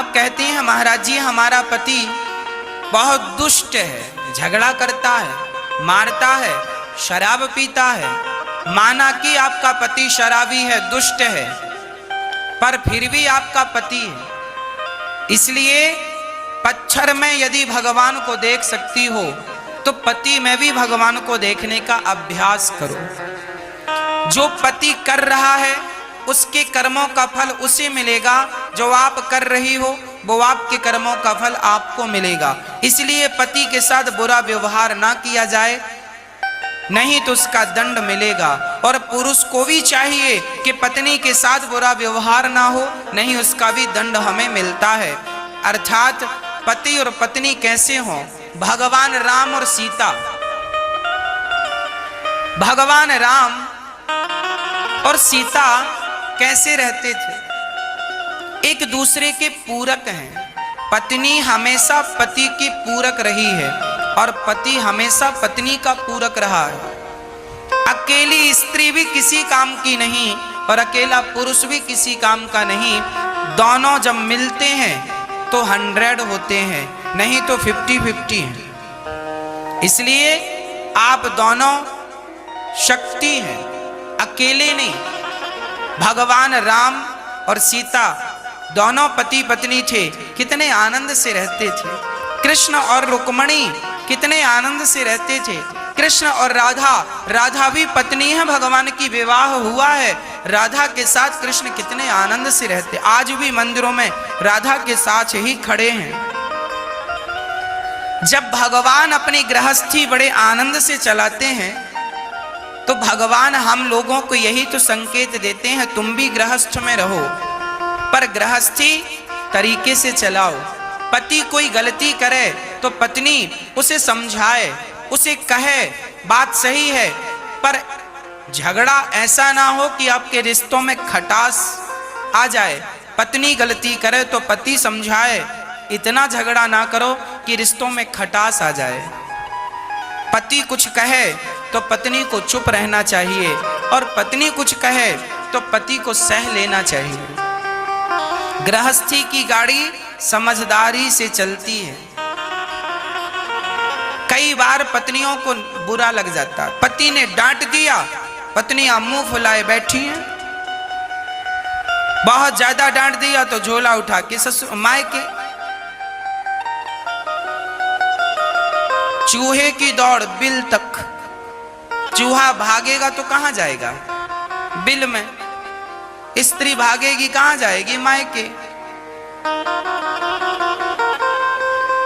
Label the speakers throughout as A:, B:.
A: आप कहते हैं महाराज जी हमारा पति बहुत दुष्ट है, झगड़ा करता है, मारता है, शराब पीता है। माना कि आपका पति शराबी है, दुष्ट है, पर फिर भी आपका पति है। इसलिए पत्थर में यदि भगवान को देख सकती हो तो पति में भी भगवान को देखने का अभ्यास करो। जो पति कर रहा है उसके कर्मों का फल उसे मिलेगा, जो आप कर रही हो वो आपके कर्मों का फल आपको मिलेगा। इसलिए पति के साथ बुरा व्यवहार ना किया जाए, नहीं तो उसका दंड मिलेगा। और पुरुष को भी चाहिए कि पत्नी के साथ बुरा व्यवहार ना हो, नहीं उसका भी दंड हमें मिलता है। अर्थात पति और पत्नी कैसे हों? भगवान राम और सीता, भगवान राम और सीता कैसे रहते थे? एक दूसरे के पूरक हैं। पत्नी हमेशा पति की पूरक रही है और पति हमेशा पत्नी का पूरक रहा है। अकेली स्त्री भी किसी काम की नहीं और अकेला पुरुष भी किसी काम का नहीं। दोनों जब मिलते हैं तो 100 होते हैं, नहीं तो 50-50 हैं। इसलिए आप दोनों शक्ति हैं, अकेले नहीं। भगवान राम और सीता दोनों पति पत्नी थे, कितने आनंद से रहते थे। कृष्ण और रुक्मणी कितने आनंद से रहते थे। कृष्ण और राधा, राधा भी पत्नी है, भगवान की विवाह हुआ है। राधा के साथ कृष्ण कितने आनंद से रहते, आज भी मंदिरों में राधा के साथ ही खड़े हैं। जब भगवान अपनी गृहस्थी बड़े आनंद से चलाते हैं तो भगवान हम लोगों को यही तो संकेत देते हैं, तुम भी गृहस्थ में रहो, पर गृहस्थी तरीके से चलाओ। पति कोई गलती करे तो पत्नी उसे समझाए, उसे कहे बात सही है, पर झगड़ा ऐसा ना हो कि आपके रिश्तों में खटास आ जाए। पत्नी गलती करे तो पति समझाए, इतना झगड़ा ना करो कि रिश्तों में खटास आ जाए। पति कुछ कहे तो पत्नी को चुप रहना चाहिए और पत्नी कुछ कहे तो पति को सह लेना चाहिए। गृहस्थी की गाड़ी समझदारी से चलती है। कई बार पत्नियों को बुरा लग जाता है, पति ने डांट दिया, पत्नियां मुंह फुलाए बैठी हैं। बहुत ज्यादा डांट दिया तो झोला उठा के ससुर मायके। चूहे की दौड़ बिल तक, चूहा भागेगा तो कहां जाएगा? बिल में। स्त्री भागेगी कहां जाएगी? मायके।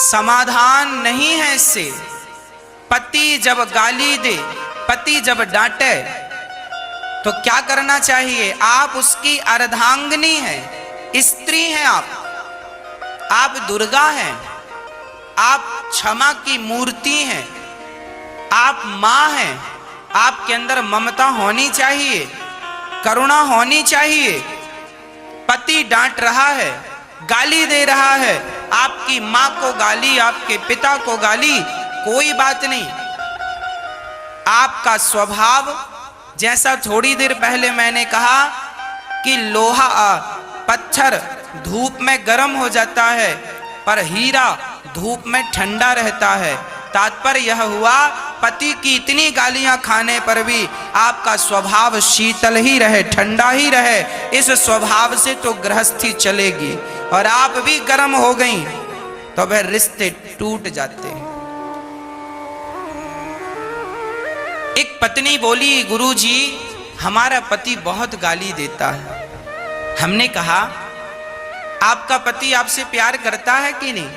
A: समाधान नहीं है इससे। पति जब गाली दे, पति जब डांटे तो क्या करना चाहिए? आप उसकी अर्धांगिनी हैं, स्त्री हैं आप दुर्गा हैं, आप क्षमा की मूर्ति हैं, आप मां हैं। आपके अंदर ममता होनी चाहिए, करुणा होनी चाहिए। पति डांट रहा है, गाली दे रहा है, आपकी मां को गाली, आपके पिता को गाली, कोई बात नहीं। आपका स्वभाव, जैसा थोड़ी देर पहले मैंने कहा कि लोहा पत्थर धूप में गर्म हो जाता है पर हीरा धूप में ठंडा रहता है। तात्पर्य यह हुआ, पति की इतनी गालियां खाने पर भी आपका स्वभाव शीतल ही रहे, ठंडा ही रहे। इस स्वभाव से तो गृहस्थी चलेगी। और आप भी गर्म हो गई तो वह रिश्ते टूट जाते हैं। एक पत्नी बोली, गुरुजी हमारा पति बहुत गाली देता है। हमने कहा आपका पति आपसे प्यार करता है कि नहीं?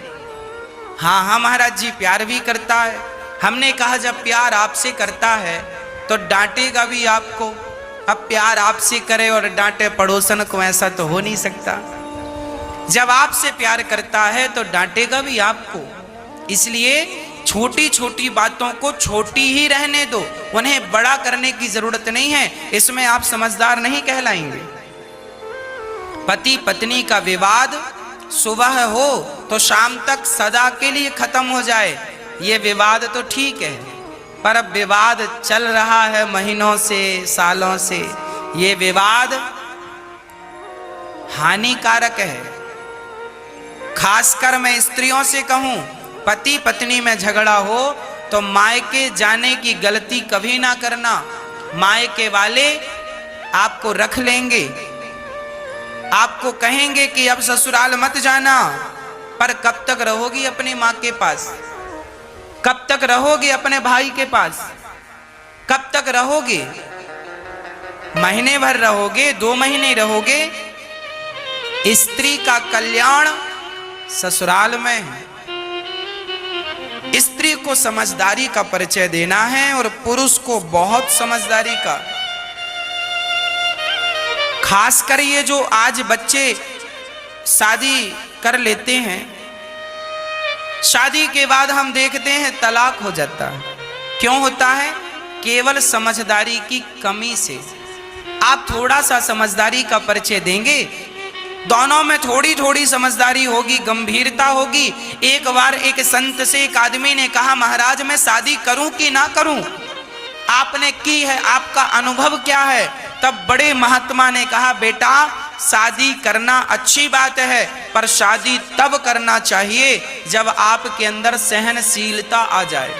A: हाँ हाँ महाराज जी प्यार भी करता है। हमने कहा जब प्यार आपसे करता है तो डांटेगा भी आपको। अब प्यार आपसे करे और डांटे पड़ोसन को, ऐसा तो हो नहीं सकता। जब आपसे प्यार करता है तो डांटेगा भी आपको। इसलिए छोटी छोटी बातों को छोटी ही रहने दो, उन्हें बड़ा करने की जरूरत नहीं है। इसमें आप समझदार नहीं कहलाएंगे। पति पत्नी का विवाद सुबह हो तो शाम तक सदा के लिए खत्म हो जाए, ये विवाद तो ठीक है। पर अब विवाद चल रहा है महीनों से, सालों से, ये विवाद हानिकारक है। खासकर मैं स्त्रियों से कहूं, पति पत्नी में झगड़ा हो तो मायके जाने की गलती कभी ना करना। मायके वाले आपको रख लेंगे, आपको कहेंगे कि अब ससुराल मत जाना, पर कब तक रहोगी अपनी माँ के पास? कब तक रहोगे अपने भाई के पास? कब तक रहोगे? महीने भर रहोगे, 2 महीने रहोगे? स्त्री का कल्याण ससुराल में है। स्त्री को समझदारी का परिचय देना है और पुरुष को बहुत समझदारी का। खासकर ये जो आज बच्चे शादी कर लेते हैं, शादी के बाद हम देखते हैं तलाक हो जाता है। क्यों होता है? केवल समझदारी की कमी से। आप थोड़ा सा समझदारी का परिचय देंगे, दोनों में थोड़ी थोड़ी समझदारी होगी, गंभीरता होगी। एक बार एक संत से एक आदमी ने कहा, महाराज मैं शादी करूं कि ना करूं? आपने की है, आपका अनुभव क्या है? तब बड़े महात्मा ने कहा, बेटा शादी करना अच्छी बात है, पर शादी तब करना चाहिए जब आपके अंदर सहनशीलता आ जाए।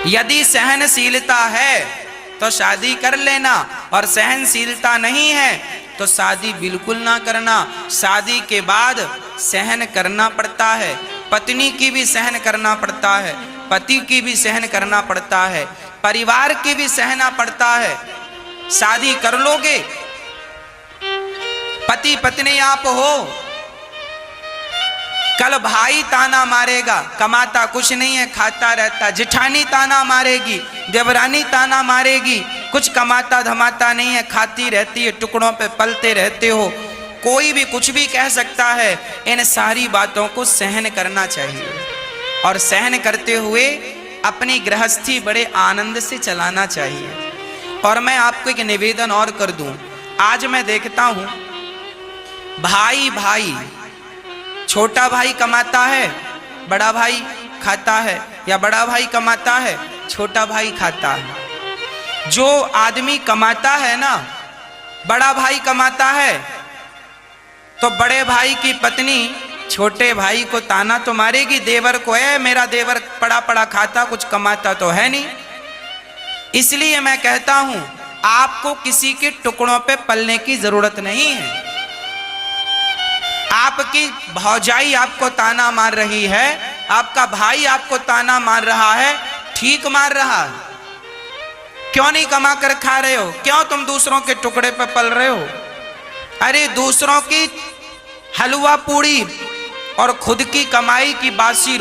A: यदि सहनशीलता है तो शादी कर लेना, और सहनशीलता नहीं है तो शादी बिल्कुल ना करना। शादी के बाद सहन करना पड़ता है, पत्नी की भी सहन करना पड़ता है, पति की भी सहन करना पड़ता है, परिवार की भी सहना पड़ता है। शादी कर लोगे, पति पत्नी आप हो, कल भाई ताना मारेगा, कमाता कुछ नहीं है, खाता रहता। जेठानी ताना मारेगी, देवरानी ताना मारेगी, कुछ कमाता धमाता नहीं है, खाती रहती है, टुकड़ों पे पलते रहते हो। कोई भी कुछ भी कह सकता है। इन सारी बातों को सहन करना चाहिए, और सहन करते हुए अपनी गृहस्थी बड़े आनंद से चलाना चाहिए। और मैं आपको एक निवेदन और कर दूं, आज मैं देखता हूं भाई भाई, छोटा भाई कमाता है, बड़ा भाई खाता है, या बड़ा भाई कमाता है, छोटा भाई खाता है। जो आदमी कमाता है ना, बड़ा भाई कमाता है, तो बड़े भाई की पत्नी छोटे भाई को ताना तो मारेगी, देवर को, है मेरा देवर पड़ा पड़ा खाता, कुछ कमाता तो है नहीं। इसलिए मैं कहता हूं, आपको किसी के टुकड़ों पे पलने की जरूरत नहीं है। आपकी भौजाई आपको ताना मार रही है, आपका भाई आपको ताना मार रहा है, ठीक मार रहा है। क्यों नहीं कमा कर खा रहे हो? क्यों तुम दूसरों के टुकड़े पे पल रहे हो? अरे दूसरों की हलवा पूड़ी और खुद की कमाई की बासी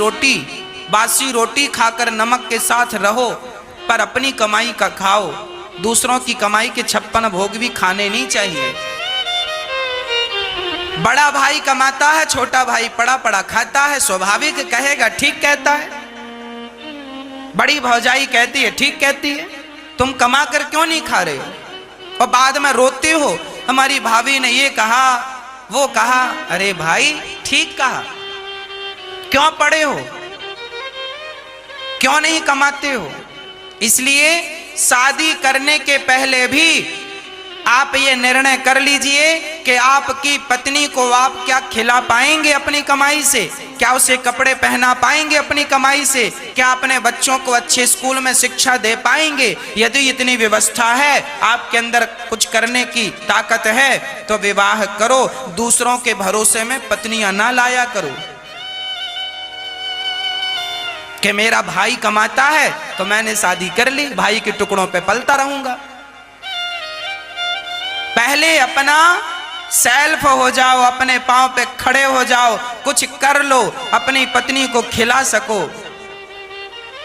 A: रोटी खाकर नमक के साथ रहो, पर अपनी कमाई का खाओ। दूसरों की कमाई के 56 भोग भी खाने नहीं चाहिए। बड़ा भाई कमाता है, छोटा भाई पड़ा पड़ा खाता है, स्वाभाविक कहेगा ठीक कहता है। बड़ी भौजाई कहती है ठीक कहती है, तुम कमा कर क्यों नहीं खा रहे हो? और बाद में रोते हो, हमारी भाभी ने ये कहा वो कहा। अरे भाई ठीक कहा, क्यों पड़े हो? क्यों नहीं कमाते हो? इसलिए शादी करने के पहले भी आप ये निर्णय कर लीजिए कि आपकी पत्नी को आप क्या खिला पाएंगे अपनी कमाई से, क्या उसे कपड़े पहना पाएंगे अपनी कमाई से, क्या अपने बच्चों को अच्छे स्कूल में शिक्षा दे पाएंगे। यदि इतनी व्यवस्था है, आपके अंदर कुछ करने की ताकत है, तो विवाह करो। दूसरों के भरोसे में पत्नियां ना लाया करो कि मेरा भाई कमाता है तो मैंने शादी कर ली, भाई के टुकड़ों पे पलता रहूंगा। पहले अपना सेल्फ हो जाओ, अपने पांव पे खड़े हो जाओ, कुछ कर लो, अपनी पत्नी को खिला सको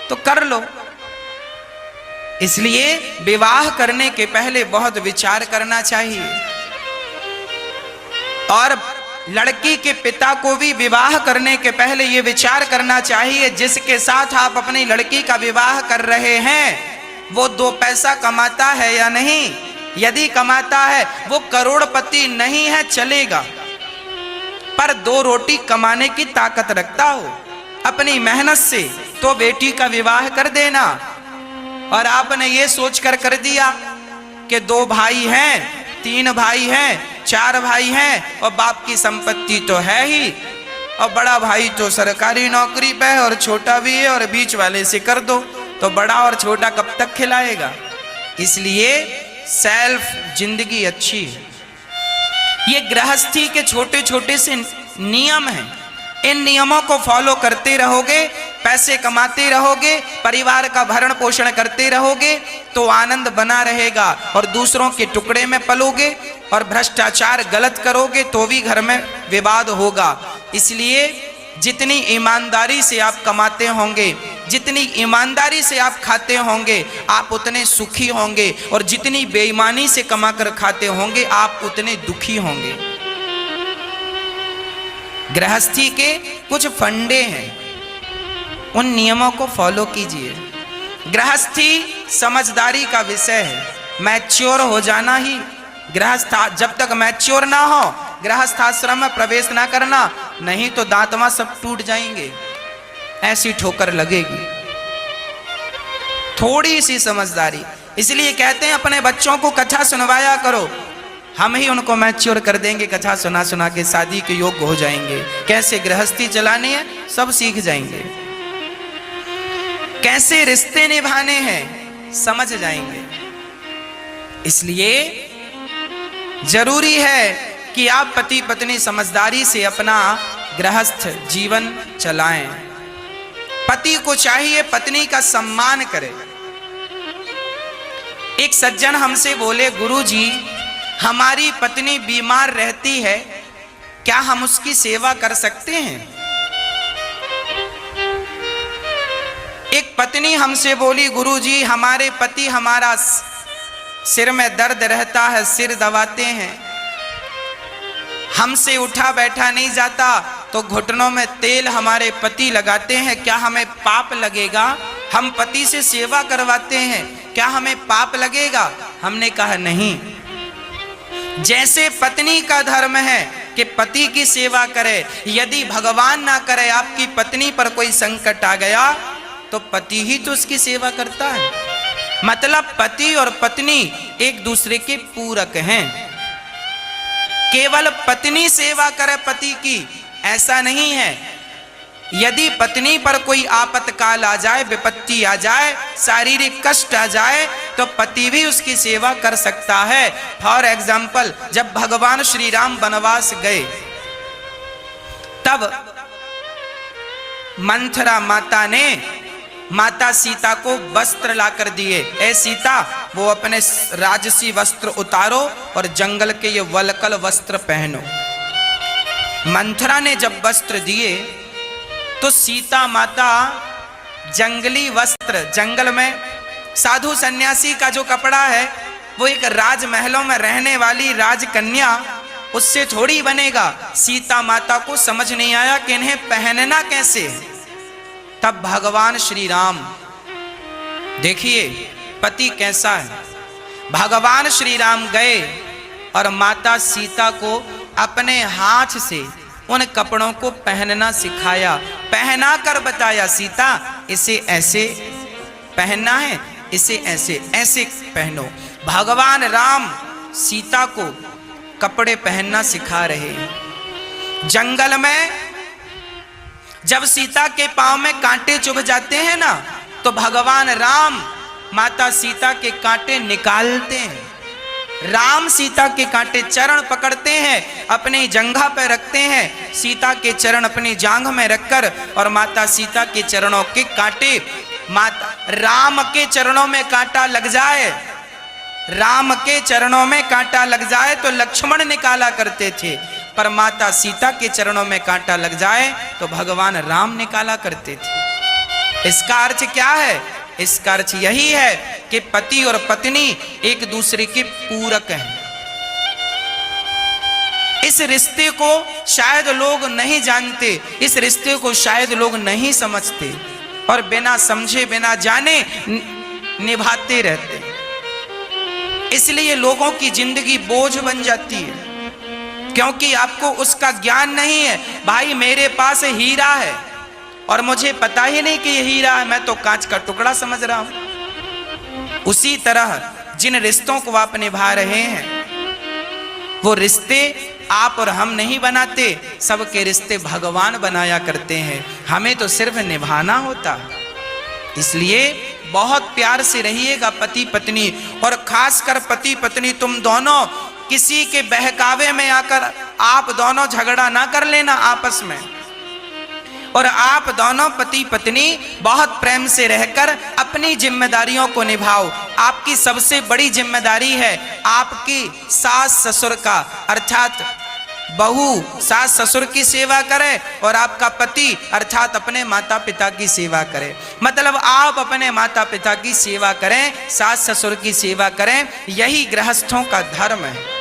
A: तो कर लो। इसलिए विवाह करने के पहले बहुत विचार करना चाहिए। और लड़की के पिता को भी विवाह करने के पहले यह विचार करना चाहिए, जिसके साथ आप अपनी लड़की का विवाह कर रहे हैं वो 2 पैसा कमाता है या नहीं। यदि कमाता है, वो करोड़पति नहीं है चलेगा, पर 2 रोटी कमाने की ताकत रखता हो अपनी मेहनत से, तो बेटी का विवाह कर देना। और आपने ये सोचकर कर दिया कि 2 भाई हैं, 3 भाई हैं, 4 भाई हैं और बाप की संपत्ति तो है ही, और बड़ा भाई तो सरकारी नौकरी पे है और छोटा भी है, और बीच वाले से कर दो तो बड़ा और छोटा कब तक खिलाएगा। इसलिए सेल्फ जिंदगी अच्छी है। ये गृहस्थी के छोटे छोटे से नियम हैं, इन नियमों को फॉलो करते रहोगे, पैसे कमाते रहोगे, परिवार का भरण पोषण करते रहोगे तो आनंद बना रहेगा, और दूसरों के टुकड़े में पलोगे और भ्रष्टाचार गलत करोगे तो भी घर में विवाद होगा। इसलिए जितनी ईमानदारी से आप कमाते होंगे, जितनी ईमानदारी से आप खाते होंगे, आप उतने सुखी होंगे, और जितनी बेईमानी से कमाकर खाते होंगे आप उतने दुखी होंगे। गृहस्थी के कुछ फंडे हैं, उन नियमों को फॉलो कीजिए। गृहस्थी समझदारी का विषय है, मैच्योर हो जाना ही गृहस्थ। जब तक मैच्योर ना हो गृहस्थ आश्रम में प्रवेश ना करना, नहीं तो दांतवा सब टूट जाएंगे, ऐसी ठोकर लगेगी। थोड़ी सी समझदारी, इसलिए कहते हैं अपने बच्चों को कथा सुनवाया करो, हम ही उनको मैच्योर कर देंगे, कथा सुना सुना के शादी के योग्य हो जाएंगे। कैसे गृहस्थी चलानी है सब सीख जाएंगे, कैसे रिश्ते निभाने हैं समझ जाएंगे। इसलिए जरूरी है कि आप पति पत्नी समझदारी से अपना गृहस्थ जीवन चलाएं। पति को चाहिए पत्नी का सम्मान करे। एक सज्जन हमसे बोले, गुरुजी हमारी पत्नी बीमार रहती है, क्या हम उसकी सेवा कर सकते हैं? एक पत्नी हमसे बोली, गुरुजी हमारे पति हमारा सिर में दर्द रहता है, सिर दबाते हैं, हमसे उठा बैठा नहीं जाता तो घुटनों में तेल हमारे पति लगाते हैं, क्या हमें पाप लगेगा? हम पति से सेवा करवाते हैं, क्या हमें पाप लगेगा? हमने कहा नहीं, जैसे पत्नी का धर्म है कि पति की सेवा करे, यदि भगवान ना करे आपकी पत्नी पर कोई संकट आ गया तो पति ही तो उसकी सेवा करता है। मतलब पति और पत्नी एक दूसरे के पूरक हैं। केवल पत्नी सेवा करे पति की ऐसा नहीं है। यदि पत्नी पर कोई आपातकाल आ जाए, विपत्ति आ जाए, शारीरिक कष्ट आ जाए तो पति भी उसकी सेवा कर सकता है। फॉर एग्जाम्पल, जब भगवान श्री राम वनवास गए तब मंथरा माता ने माता सीता को वस्त्र लाकर दिए, ए सीता वो अपने राजसी वस्त्र उतारो और जंगल के ये वलकल वस्त्र पहनो। मंथरा ने जब वस्त्र दिए तो सीता माता जंगली वस्त्र, जंगल में साधु सन्यासी का जो कपड़ा है वो एक राजमहलों में रहने वाली राजकन्या, उससे थोड़ी बनेगा। सीता माता को समझ नहीं आया कि इन्हें पहनना कैसे है। तब भगवान श्री राम, देखिए पति कैसा है, भगवान श्री राम गए और माता सीता को अपने हाथ से उन कपड़ों को पहनना सिखाया, पहना कर बताया, सीता इसे ऐसे पहनना है, इसे ऐसे ऐसे पहनो। भगवान राम सीता को कपड़े पहनना सिखा रहे हैं। जंगल में जब सीता के पांव में कांटे चुभ जाते हैं ना तो भगवान राम माता सीता के कांटे निकालते हैं। राम सीता के कांटे चरण पकड़ते हैं, अपनी जंघा पर रखते हैं, सीता के चरण अपनी जांघ में रखकर, और माता सीता के चरणों के कांटे, माता राम के चरणों में कांटा लग जाए, राम के चरणों में कांटा लग जाए तो लक्ष्मण निकाला करते थे, पर माता सीता के चरणों में कांटा लग जाए तो भगवान राम निकाला करते थे। इसका अर्थ क्या है? इसका अर्थ यही है कि पति और पत्नी एक दूसरे के पूरक हैं। इस रिश्ते को शायद लोग नहीं जानते, इस रिश्ते को शायद लोग नहीं समझते और बिना समझे बिना जाने निभाते रहते। इसलिए लोगों की जिंदगी बोझ बन जाती है, क्योंकि आपको उसका ज्ञान नहीं है। भाई मेरे पास हीरा है और मुझे पता ही नहीं कि ये हीरा है, मैं तो कांच का टुकड़ा समझ रहा हूं। उसी तरह जिन रिश्तों को आप निभा रहे हैं वो रिश्ते आप और हम नहीं बनाते, सबके रिश्ते भगवान बनाया करते हैं, हमें तो सिर्फ निभाना होता है। इसलिए बहुत प्यार से रहिएगा पति पत्नी, और खासकर पति पत्नी तुम दोनों किसी के बहकावे में आकर आप दोनों झगड़ा ना कर लेना आपस में, और आप दोनों पति पत्नी बहुत प्रेम से रहकर अपनी जिम्मेदारियों को निभाओ। आपकी सबसे बड़ी जिम्मेदारी है आपकी सास ससुर का, अर्थात बहू सास ससुर की सेवा करे और आपका पति अर्थात अपने माता पिता की सेवा करे। मतलब आप अपने माता पिता की सेवा करें, सास ससुर की सेवा करें, यही गृहस्थों का धर्म है।